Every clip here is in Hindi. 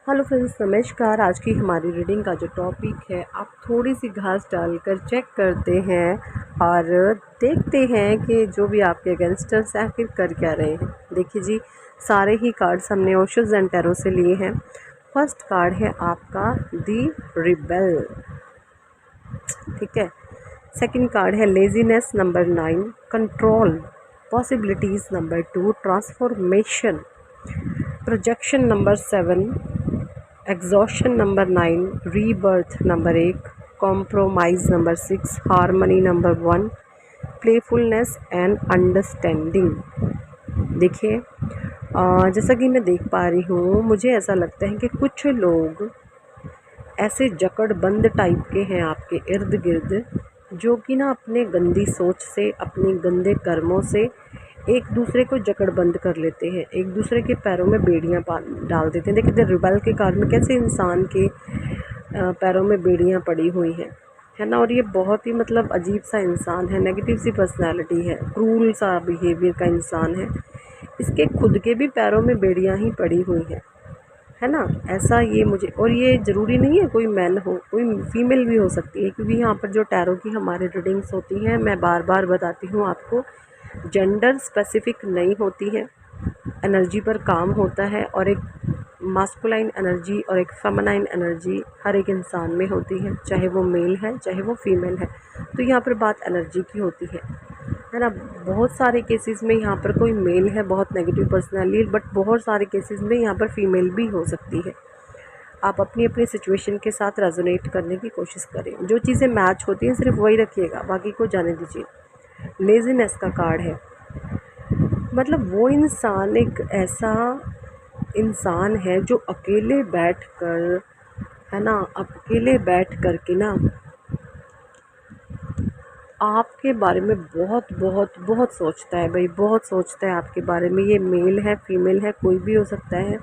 हेलो फ्रेंड्स, नमस्कार। आज की हमारी रीडिंग का जो टॉपिक है, आप थोड़ी सी घास डालकर चेक करते हैं और देखते हैं कि जो भी आपके अगेंस्टर्स आखिर कर क्या रहे हैं। देखिए जी, सारे ही कार्ड्स हमने ओशोज एंड टैरो से लिए हैं। फर्स्ट कार्ड है आपका दी रिबेल, ठीक है। सेकंड कार्ड है laziness number 9, control, possibilities number 2, transformation, projection number 7, exhaustion number 9, rebirth number 1, compromise number 6, harmony number 1, playfulness and understanding. देखिए, जैसा कि मैं देख पा रही हूँ, मुझे ऐसा लगता है कि कुछ लोग ऐसे जकड़बंद टाइप के हैं आपके इर्द गिर्द, जो कि ना अपने गंदी सोच से, अपने गंदे कर्मों से एक दूसरे को जकड़बंद कर लेते हैं, एक दूसरे के पैरों में बेड़ियां डाल देते हैं। देखिए, रिबेल के कार्ड में कैसे इंसान के पैरों में बेड़ियां पड़ी हुई हैं, है ना। और ये बहुत ही मतलब अजीब सा इंसान है, नेगेटिव सी पर्सनैलिटी है, क्रूल सा बिहेवियर का इंसान है। इसके खुद के भी पैरों में बेड़ियां ही पड़ी हुई हैं, है ना। ऐसा ये मुझे, और ये ज़रूरी नहीं है कोई मैन हो, कोई फीमेल भी हो सकती है, क्योंकि यहाँ पर जो टैरो की हमारी रीडिंग्स होती हैं, मैं बार बार बताती हूँ आपको, जेंडर स्पेसिफिक नहीं होती है। एनर्जी पर काम होता है, और एक मास्कुलाइन एनर्जी और एक फेमिनाइन एनर्जी हर एक इंसान में होती है, चाहे वो मेल है चाहे वो फीमेल है। तो यहाँ पर बात एनर्जी की होती है ना। बहुत सारे केसेस में यहाँ पर कोई मेल है, बहुत नेगेटिव पर्सनैलिटी, बट बहुत सारे केसेस में यहाँ पर फीमेल भी हो सकती है। आप अपनी अपनी सिचुएशन के साथ रेजोनेट करने की कोशिश करें, जो चीज़ें मैच होती हैं सिर्फ वही रखिएगा, बाकी को जाने दीजिए। लेजीनेस का कार्ड है, मतलब वो इंसान एक ऐसा इंसान है जो अकेले बैठ कर, है ना, अकेले बैठ कर के ना आपके बारे में बहुत बहुत बहुत सोचता है भाई, बहुत सोचता है आपके बारे में। ये मेल है फीमेल है कोई भी हो सकता है,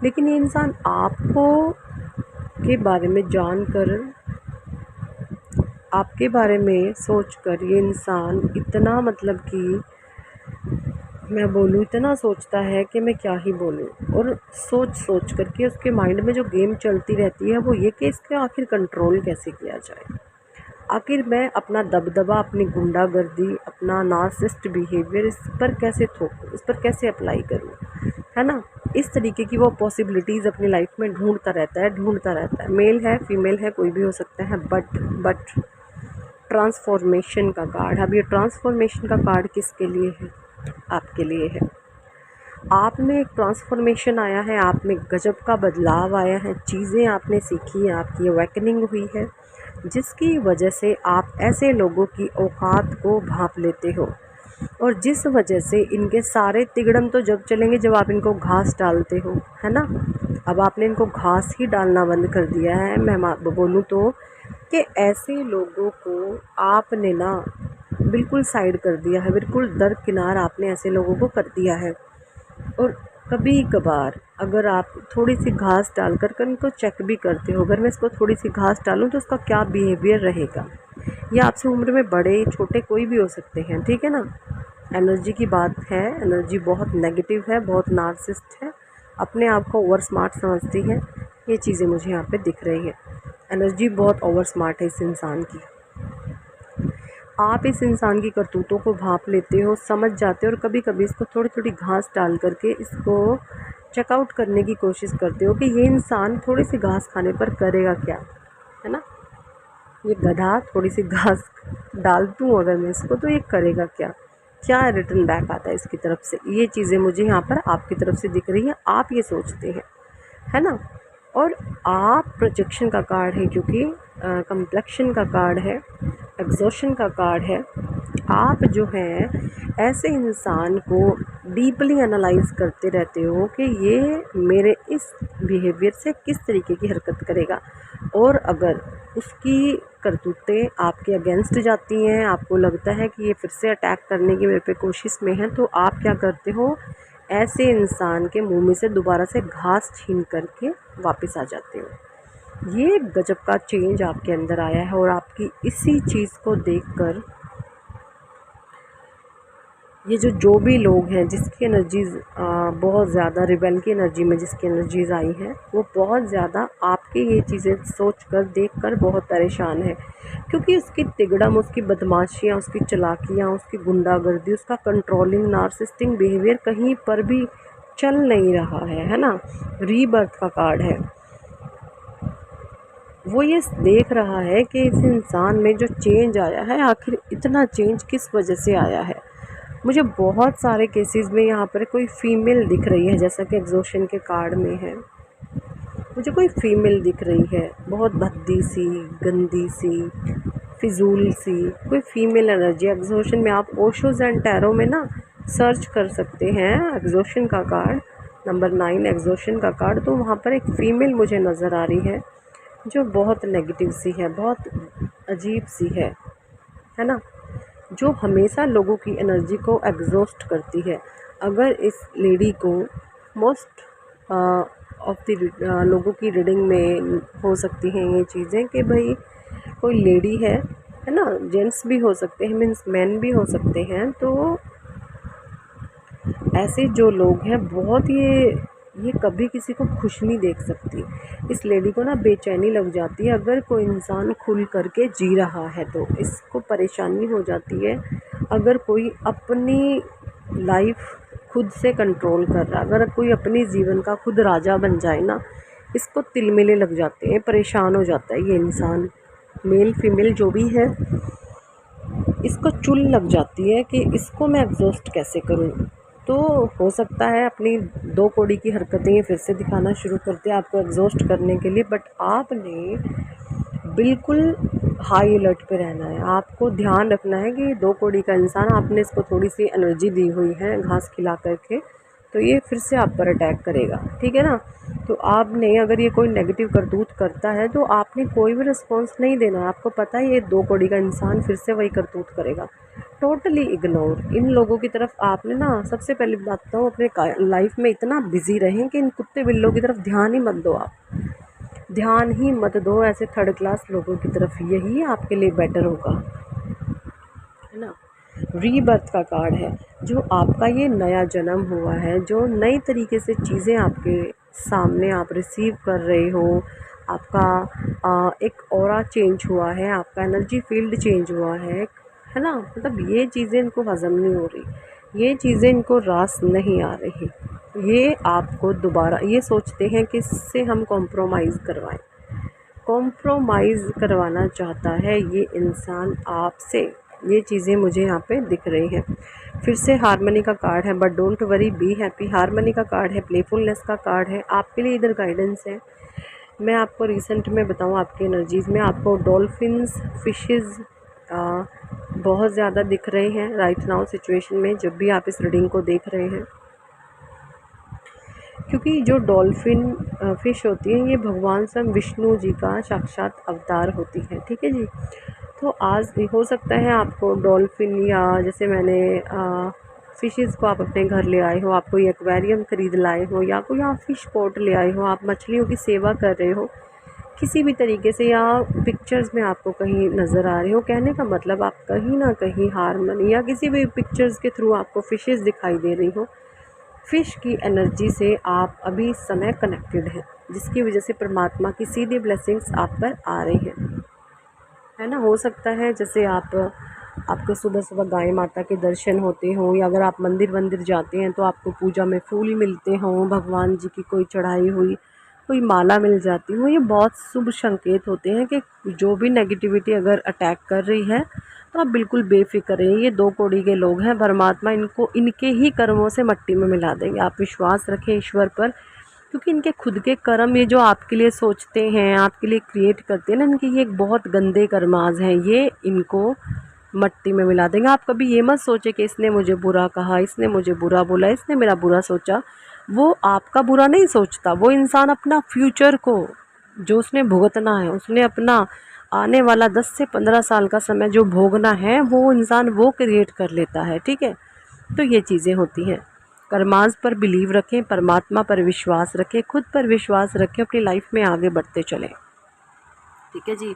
लेकिन ये इंसान आपको के बारे में जानकर, आपके बारे में सोचकर, ये इंसान इतना मतलब कि मैं बोलूँ इतना सोचता है कि मैं क्या ही बोलूँ। और सोच सोच करके उसके माइंड में जो गेम चलती रहती है वो ये कि इसका आखिर कंट्रोल कैसे किया जाए, आखिर मैं अपना दबदबा, अपनी गुंडागर्दी, अपना नार्सिसिस्ट बिहेवियर इस पर कैसे थोपूँ, इस पर कैसे अप्लाई करूँ, है ना। इस तरीके की वो पॉसिबिलिटीज़ अपनी लाइफ में ढूंढता रहता है। मेल है फीमेल है कोई भी हो सकता है, बट ट्रांसफॉर्मेशन का कार्ड। अब ये ट्रांसफॉर्मेशन का कार्ड किसके लिए है? आपके लिए है। आप में एक ट्रांसफॉर्मेशन आया है, आप में गजब का बदलाव आया है, चीज़ें आपने सीखी हैं, आपकी अवेकनिंग हुई है, जिसकी वजह से आप ऐसे लोगों की औकात को भांप लेते हो, और जिस वजह से इनके सारे तिगड़म तो जब चलेंगे जब आप इनको घास डालते हो, है ना। अब आपने इनको घास ही डालना बंद कर दिया है। मैं बोलूँ तो कि ऐसे लोगों को आपने ना बिल्कुल साइड कर दिया है, बिल्कुल दरकिनार आपने ऐसे लोगों को कर दिया है। और कभी कभार अगर आप थोड़ी सी घास डालकर कर इनको चेक भी करते हो, अगर मैं इसको थोड़ी सी घास डालूँ तो उसका क्या बिहेवियर रहेगा, या आपसे उम्र में बड़े छोटे कोई भी हो सकते हैं, ठीक है ना। एनर्जी की बात है, एनर्जी बहुत नेगेटिव है, बहुत नार्सिसिस्ट है, अपने आप को ओवर स्मार्ट समझती है। ये चीज़ें मुझे यहाँ पे दिख रही है, एनर्जी बहुत ओवर स्मार्ट है इस इंसान की। आप इस इंसान की करतूतों को भांप लेते हो, समझ जाते हो, और कभी कभी इसको थोड़ी थोड़ी घास डाल करके इसको चेकआउट करने की कोशिश करते हो कि ये इंसान थोड़ी सी घास खाने पर करेगा क्या, है ना। ये गधा थोड़ी सी घास डाल दूँ अगर मैं इसको तो ये करेगा क्या, क्या रिटर्न बैक आता है इसकी तरफ से। ये चीज़ें मुझे यहाँ पर आपकी तरफ से दिख रही हैं, आप ये सोचते हैं, है ना। और आप प्रोजेक्शन का कार्ड है, क्योंकि कम्प्लेक्शन का कार्ड है, एग्जॉशन का कार्ड है। आप जो है ऐसे इंसान को डीपली एनालाइज करते रहते हो कि ये मेरे इस बिहेवियर से किस तरीके की हरकत करेगा, और अगर उसकी करतूतें आपके अगेंस्ट जाती हैं, आपको लगता है कि ये फिर से अटैक करने की मेरे पे कोशिश में है, तो आप क्या करते हो, ऐसे इंसान के मुंह में से दोबारा से घास छीन करके वापस आ जाते हो। ये गजब का चेंज आपके अंदर आया है, और आपकी इसी चीज़ को देखकर ये जो भी लोग हैं जिसकी एनर्जीज़ बहुत ज़्यादा रिबेल की एनर्जी में जिसकी एनर्जीज़ आई हैं, वो बहुत ज़्यादा आपकी ये चीज़ें सोच कर देख कर बहुत परेशान है, क्योंकि उसकी तिगड़म, उसकी बदमाशियाँ, उसकी चालाकियाँ, उसकी गुंडागर्दी, उसका कंट्रोलिंग नार्सिसिस्टिक बिहेवियर कहीं पर भी चल नहीं रहा है ना। रीबर्थ का कार्ड है। वो ये देख रहा है कि इस इंसान में जो चेंज आया है, आखिर इतना चेंज किस वजह से आया है। मुझे बहुत सारे केसेस में यहाँ पर कोई फीमेल दिख रही है, जैसा कि एग्जॉशन के कार्ड में है। मुझे कोई फीमेल दिख रही है, बहुत भद्दी सी, गंदी सी, फिजूल सी, कोई फीमेल एनर्जी एग्जॉशन में। आप ओशोज एंड टैरो में ना सर्च कर सकते हैं एग्जॉशन का कार्ड, नंबर 9 एग्जॉशन का कार्ड। तो वहाँ पर एक फ़ीमेल मुझे नज़र आ रही है जो बहुत नेगेटिव सी है, बहुत अजीब सी है ना, जो हमेशा लोगों की एनर्जी को एग्जॉस्ट करती है। अगर इस लेडी को मोस्ट ऑफ द लोगों की रीडिंग में हो सकती हैं ये चीज़ें कि भाई कोई लेडी है ना, जेंट्स भी हो सकते हैं, मीन्स मैन भी हो सकते हैं। तो ऐसे जो लोग हैं बहुत ये कभी किसी को खुश नहीं देख सकती। इस लेडी को ना बेचैनी लग जाती है अगर कोई इंसान खुल करके जी रहा है, तो इसको परेशानी हो जाती है अगर कोई अपनी लाइफ खुद से कंट्रोल कर रहा है, अगर कोई अपनी जीवन का खुद राजा बन जाए ना, इसको तिलमिले लग जाते हैं, परेशान हो जाता है ये इंसान, मेल फीमेल जो भी है, इसको चुल लग जाती है कि इसको मैं एग्जॉस्ट कैसे करूं। तो हो सकता है अपनी दो कौड़ी की हरकतें फिर से दिखाना शुरू करते हैं आपको एग्जॉस्ट करने के लिए, बट आपने बिल्कुल हाई अलर्ट पे रहना है। आपको ध्यान रखना है कि दो कौड़ी का इंसान, आपने इसको थोड़ी सी एनर्जी दी हुई है घास खिला करके, तो ये फिर से आप पर अटैक करेगा, ठीक है ना। तो आपने अगर ये कोई नेगेटिव करतूत करता है तो आपने कोई भी रिस्पॉन्स नहीं देना है। आपको पता है ये दो कौड़ी का इंसान फिर से वही करतूत करेगा, टोटली इग्नोर। इन लोगों की तरफ आपने ना, सबसे पहले बात बताऊँ, अपने लाइफ में इतना बिजी रहें कि इन कुत्ते बिल्लों की तरफ ध्यान ही मत दो। आप ध्यान ही मत दो ऐसे थर्ड क्लास लोगों की तरफ, यही आपके लिए बेटर होगा, है ना। रीबर्थ का कार्ड है, जो आपका ये नया जन्म हुआ है, जो नई तरीके से चीज़ें आपके सामने आप रिसीव कर रहे हो, आपका एक ऑरा चेंज हुआ है, आपका एनर्जी फील्ड चेंज हुआ है ना। मतलब ये चीज़ें इनको हज़म नहीं हो रही, ये चीज़ें इनको रास नहीं आ रही, ये आपको दोबारा ये सोचते हैं कि इससे हम कॉम्प्रोमाइज़ करवाएं। कॉम्प्रोमाइज़ करवाना चाहता है ये इंसान आपसे, ये चीज़ें मुझे यहाँ पे दिख रही हैं। फिर से हारमनी का कार्ड है, but don't worry be happy. Harmony का कार्ड है, प्लेफुलनेस का कार्ड है, आपके लिए इधर गाइडेंस है। मैं आपको रिसेंट में बताऊँ आपकी एनर्जीज़ में, आपको डॉल्फिन्स, फिशेज़ बहुत ज़्यादा दिख रहे हैं राइट नाउ सिचुएशन में, जब भी आप इस रीडिंग को देख रहे हैं। क्योंकि जो डॉल्फिन फ़िश होती है, ये भगवान स्वयं विष्णु जी का साक्षात अवतार होती है, ठीक है जी। तो आज हो सकता है आपको डॉल्फिन, या जैसे मैंने फ़िशेज़ को आप अपने घर ले आए हो, आप कोई एक्वेरियम ख़रीद लाए हो, या कोई आप फ़िश पॉट ले आए हो, आप मछलियों की सेवा कर रहे हो किसी भी तरीके से, या पिक्चर्स में आपको कहीं नज़र आ रहे हो। कहने का मतलब आप कहीं ना कहीं हारमनी या किसी भी पिक्चर्स के थ्रू आपको फ़िशेज़ दिखाई दे रही हो। फ़िश की एनर्जी से आप अभी इस समय कनेक्टेड हैं, जिसकी वजह से परमात्मा की सीधी ब्लेसिंग्स आप पर आ रही हैं, है ना। हो सकता है जैसे आपको सुबह सुबह गाय माता के दर्शन होते हों, या अगर आप मंदिर जाते हैं तो आपको पूजा में फूल मिलते हों, भगवान जी की कोई चढ़ाई हुई कोई माला मिल जाती हो। ये बहुत शुभ संकेत होते हैं कि जो भी नेगेटिविटी अगर अटैक कर रही है तो आप बिल्कुल बेफिक्र रहिए। ये दो कौड़ी के लोग हैं, परमात्मा इनको इनके ही कर्मों से मट्टी में मिला देंगे। आप विश्वास रखें ईश्वर पर, क्योंकि इनके खुद के कर्म, ये जो आपके लिए सोचते हैं, आपके लिए क्रिएट करते हैं ना, इनके ये एक बहुत गंदे कर्माज हैं, ये इनको मट्टी में मिला देंगे। आप कभी ये मत सोचे कि इसने मुझे बुरा कहा, इसने मुझे बुरा बोला, इसने मेरा बुरा सोचा। वो आपका बुरा नहीं सोचता, वो इंसान अपना फ्यूचर को जो उसने भुगतना है, उसने अपना आने वाला 10 से 15 साल का समय जो भोगना है, वो इंसान वो क्रिएट कर लेता है, ठीक है। तो ये चीज़ें होती हैं। कर्मास पर बिलीव रखें, परमात्मा पर विश्वास रखें, खुद पर विश्वास रखें, अपनी लाइफ में आगे बढ़ते चलें, ठीक है जी।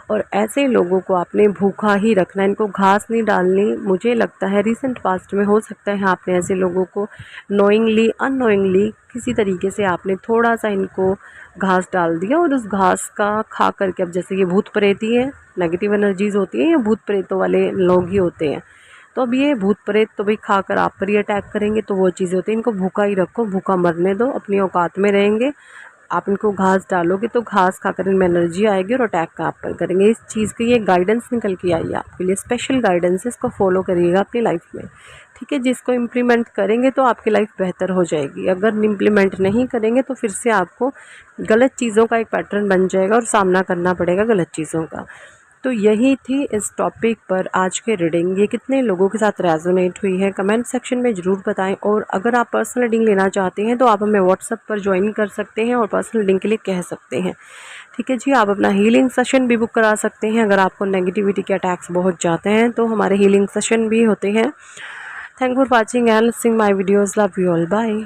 और ऐसे लोगों को आपने भूखा ही रखना, इनको घास नहीं डालनी। मुझे लगता है रिसेंट पास्ट में हो सकता है आपने ऐसे लोगों को नोइंगली अननोइंगली किसी तरीके से आपने थोड़ा सा इनको घास डाल दिया, और उस घास का खा करके, अब जैसे ये भूत प्रेत ही है, नेगेटिव एनर्जीज़ होती हैं, या भूत प्रेतों वाले लोग ही होते हैं, तो अब ये भूत प्रेत तो भाई खाकर आप पर ही अटैक करेंगे, तो वो चीज़ें होती हैं। इनको भूखा ही रखो, भूखा मरने दो, अपनी औकात में रहेंगे। आप इनको घास डालोगे तो घास खाकर इनमें एनर्जी आएगी और अटैक आप पर करेंगे। इस चीज़ की ये गाइडेंस निकल के आई है आपके लिए, स्पेशल गाइडेंस है, इसको फॉलो करिएगा अपनी लाइफ में, ठीक है। जिसको इम्प्लीमेंट करेंगे तो आपकी लाइफ बेहतर हो जाएगी, अगर इम्प्लीमेंट नहीं करेंगे तो फिर से आपको गलत चीज़ों का एक पैटर्न बन जाएगा और सामना करना पड़ेगा गलत चीज़ों का। तो यही थी इस टॉपिक पर आज के रीडिंग। ये कितने लोगों के साथ रेजोनेट हुई है कमेंट सेक्शन में ज़रूर बताएं। और अगर आप पर्सनल रीडिंग लेना चाहते हैं तो आप हमें व्हाट्सएप पर ज्वाइन कर सकते हैं और पर्सनल रीडिंग के लिए कह सकते हैं, ठीक है जी। आप अपना हीलिंग सेशन भी बुक करा सकते हैं अगर आपको नेगेटिविटी के अटैक्स बहुत जाते हैं, तो हमारे हीलिंग सेशन भी होते हैं। Thank for watching and listening my videos. Love you all, bye.